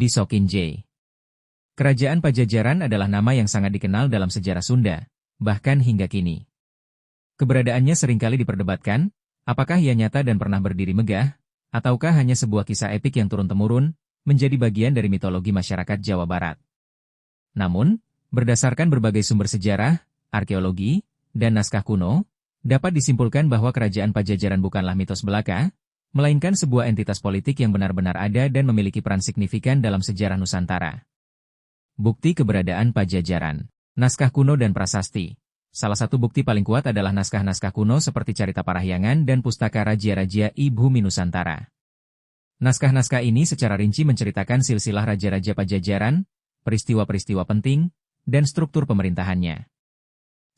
Di Sokinje. Kerajaan Pajajaran adalah nama yang sangat dikenal dalam sejarah Sunda, bahkan hingga kini. Keberadaannya seringkali diperdebatkan, apakah ia nyata dan pernah berdiri megah, ataukah hanya sebuah kisah epik yang turun-temurun, menjadi bagian dari mitologi masyarakat Jawa Barat. Namun, berdasarkan berbagai sumber sejarah, arkeologi, dan naskah kuno, dapat disimpulkan bahwa kerajaan Pajajaran bukanlah mitos belaka, melainkan sebuah entitas politik yang benar-benar ada dan memiliki peran signifikan dalam sejarah Nusantara. Bukti keberadaan Pajajaran. Naskah kuno dan prasasti. Salah satu bukti paling kuat adalah naskah-naskah kuno seperti Carita Parahyangan dan Pustaka Raja-Raja I Bumi Nusantara. Naskah-naskah ini secara rinci menceritakan silsilah raja-raja Pajajaran, peristiwa-peristiwa penting, dan struktur pemerintahannya.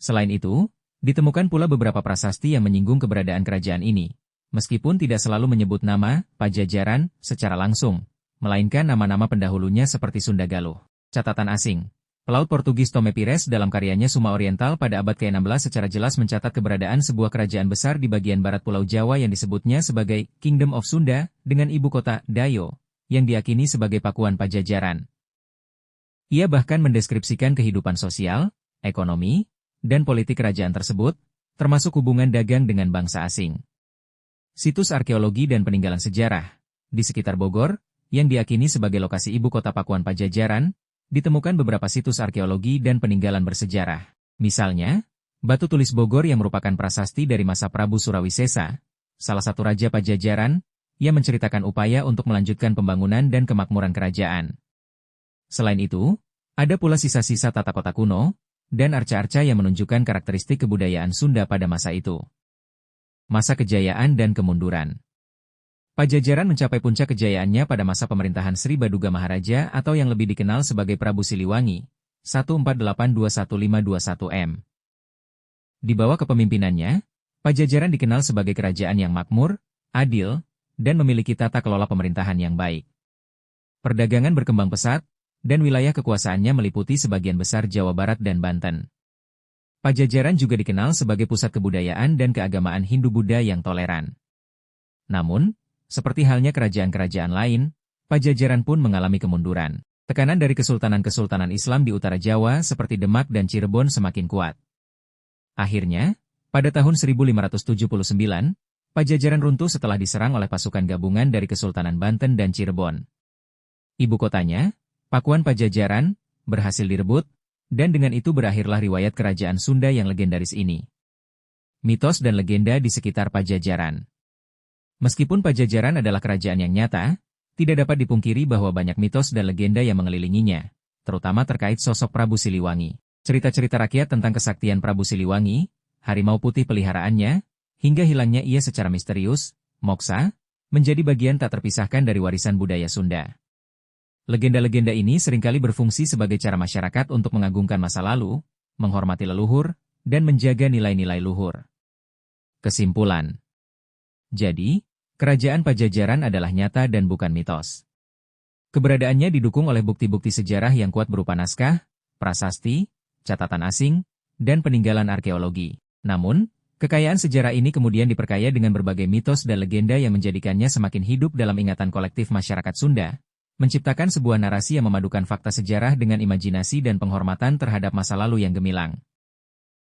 Selain itu, ditemukan pula beberapa prasasti yang menyinggung keberadaan kerajaan ini, meskipun tidak selalu menyebut nama Pajajaran secara langsung, melainkan nama-nama pendahulunya seperti Sunda Galuh. Catatan asing. Pelaut Portugis Tome Pires dalam karyanya Suma Oriental pada abad ke-16 secara jelas mencatat keberadaan sebuah kerajaan besar di bagian barat Pulau Jawa yang disebutnya sebagai Kingdom of Sunda, dengan ibu kota Dayo, yang diyakini sebagai pakuan Pajajaran. Ia bahkan mendeskripsikan kehidupan sosial, ekonomi, dan politik kerajaan tersebut, termasuk hubungan dagang dengan bangsa asing. Situs arkeologi dan peninggalan sejarah. Di sekitar Bogor, yang diyakini sebagai lokasi ibu kota pakuan Pajajaran, ditemukan beberapa situs arkeologi dan peninggalan bersejarah. Misalnya, batu tulis Bogor yang merupakan prasasti dari masa Prabu Surawisesa, salah satu raja Pajajaran, yang menceritakan upaya untuk melanjutkan pembangunan dan kemakmuran kerajaan. Selain itu, ada pula sisa-sisa tata kota kuno, dan arca-arca yang menunjukkan karakteristik kebudayaan Sunda pada masa itu. Masa kejayaan dan kemunduran. Pajajaran mencapai puncak kejayaannya pada masa pemerintahan Sri Baduga Maharaja atau yang lebih dikenal sebagai Prabu Siliwangi, 1482-1521 M. Di bawah kepemimpinannya, Pajajaran dikenal sebagai kerajaan yang makmur, adil, dan memiliki tata kelola pemerintahan yang baik. Perdagangan berkembang pesat, dan wilayah kekuasaannya meliputi sebagian besar Jawa Barat dan Banten. Pajajaran juga dikenal sebagai pusat kebudayaan dan keagamaan Hindu-Buddha yang toleran. Namun, seperti halnya kerajaan-kerajaan lain, Pajajaran pun mengalami kemunduran. Tekanan dari kesultanan-kesultanan Islam di utara Jawa seperti Demak dan Cirebon semakin kuat. Akhirnya, pada tahun 1579, Pajajaran runtuh setelah diserang oleh pasukan gabungan dari Kesultanan Banten dan Cirebon. Ibu kotanya, Pakuan Pajajaran, berhasil direbut, dan dengan itu berakhirlah riwayat kerajaan Sunda yang legendaris ini. Mitos dan legenda di sekitar Pajajaran. Meskipun Pajajaran adalah kerajaan yang nyata, tidak dapat dipungkiri bahwa banyak mitos dan legenda yang mengelilinginya, terutama terkait sosok Prabu Siliwangi. Cerita-cerita rakyat tentang kesaktian Prabu Siliwangi, harimau putih peliharaannya, hingga hilangnya ia secara misterius, moksa, menjadi bagian tak terpisahkan dari warisan budaya Sunda. Legenda-legenda ini seringkali berfungsi sebagai cara masyarakat untuk mengagungkan masa lalu, menghormati leluhur, dan menjaga nilai-nilai luhur. Kesimpulan. Jadi, kerajaan Pajajaran adalah nyata dan bukan mitos. Keberadaannya didukung oleh bukti-bukti sejarah yang kuat berupa naskah, prasasti, catatan asing, dan peninggalan arkeologi. Namun, kekayaan sejarah ini kemudian diperkaya dengan berbagai mitos dan legenda yang menjadikannya semakin hidup dalam ingatan kolektif masyarakat Sunda, menciptakan sebuah narasi yang memadukan fakta sejarah dengan imajinasi dan penghormatan terhadap masa lalu yang gemilang.